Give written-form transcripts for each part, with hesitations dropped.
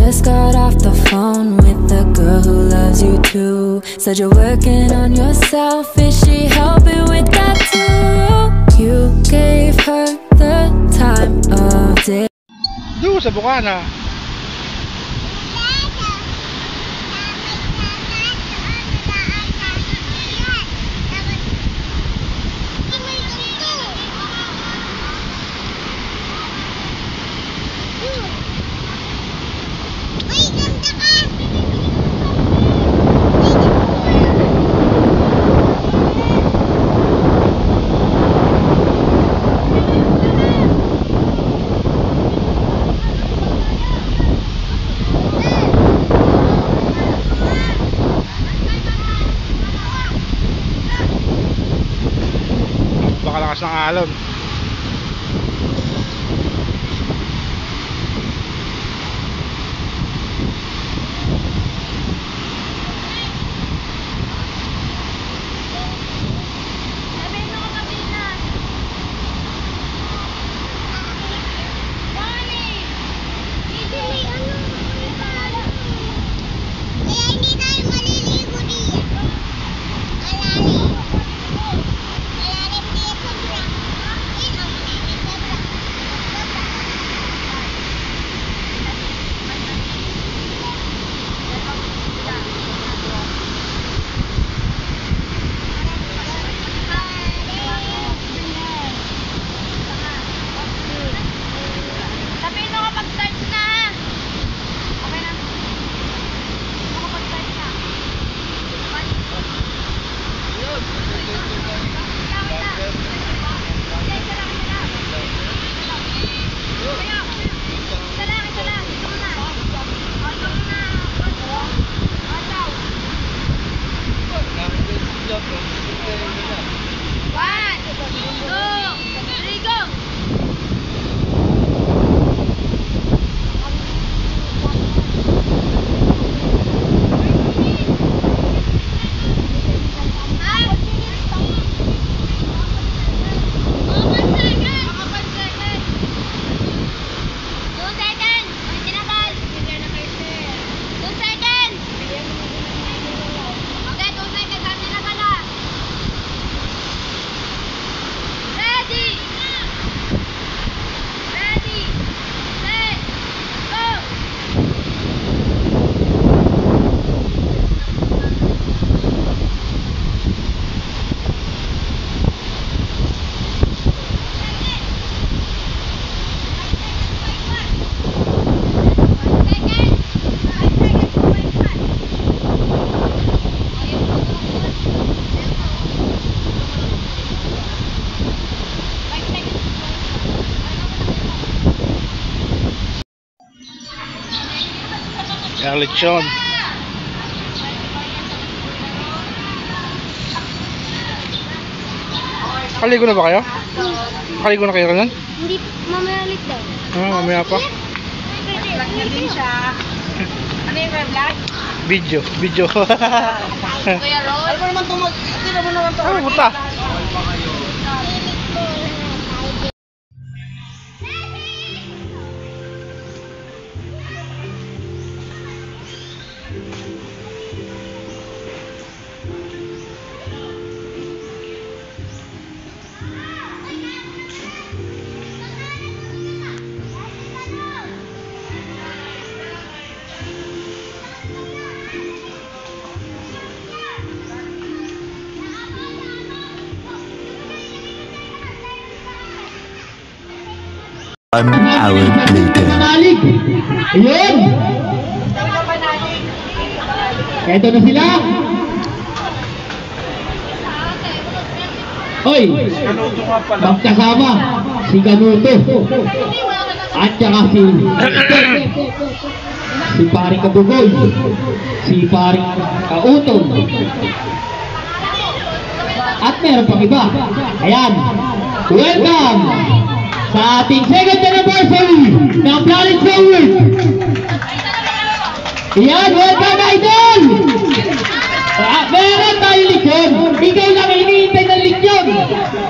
just got off the phone with the girl who loves you too. Said you're working on yourself, is she helping with that too? You gave her the time of day. Doon sa Bukana. Lakas ng alon. Lechon. Kaligo na ba kayo? Kaligo na kayo rin? Hindi, mamaya ulit daw. Mamaya pa? Vlog na din siya. Ano yung vlog? Video. Kuya Roy? Ano naman ito tira mo naman ito? Buta. An hour later. Ayun! Eto na sila! Hoy! Magkasama si Ganuto at saka si Paring Kabugoy, si Paring Kautong, at meron pang iba. Ayan! Welcome sa ating second anniversary ng Planet Forward. Yan, welcome idol! Meron tayo lechon. Ikaw lang iniintay ng lechon.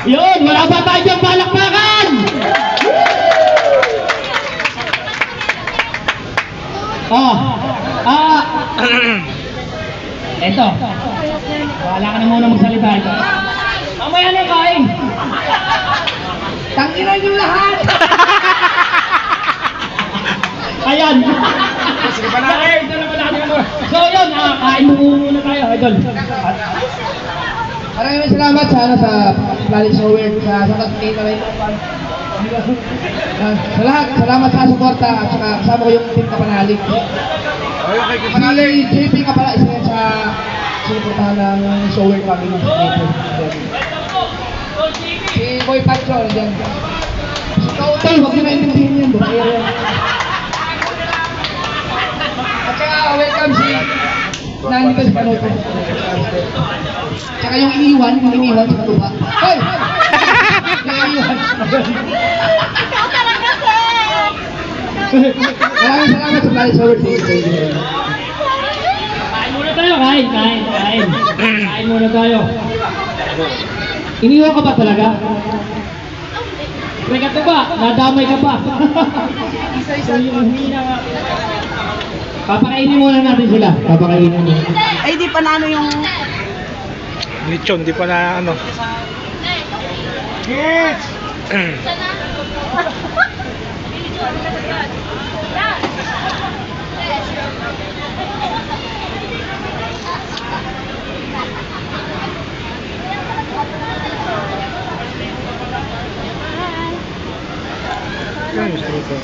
Yun, wala ba tayong palakpakan? Eto. Wala ka na muna magsalita ito. Mamaya na kain. Tanginan niyo lahat. Ayan. Sige pa natin. So yun, kain muna tayo, idol. Maraming salamat sa Planet Shower, sa pagkakita na ito. Sa lahat, salamat sa suporta at saka kasama ko yung team Kapanalig. Ayun kay Si JP ka pala, isa yan sa sinuportahan ng Shower family. Si Boy Pancho, dyan. Si Tol, huwag nyo na-intindihin yan. At saka welcome si nandito sa Panoto. Tsaka yung iniwan sa katuba. Hoy! Iniwan. Maraming salamat sa Planet Shower. Kain muna tayo, kain. Kain muna tayo. Iniwan ka ba talaga? May katuba, nadamay ka pa. So yung hina nga. Papakainin muna natin sila. Papakainin muna. Ay, di pa na ano yung... Lechon, di pa na ano. Yes! Ano gusto ko ito?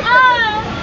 Ah!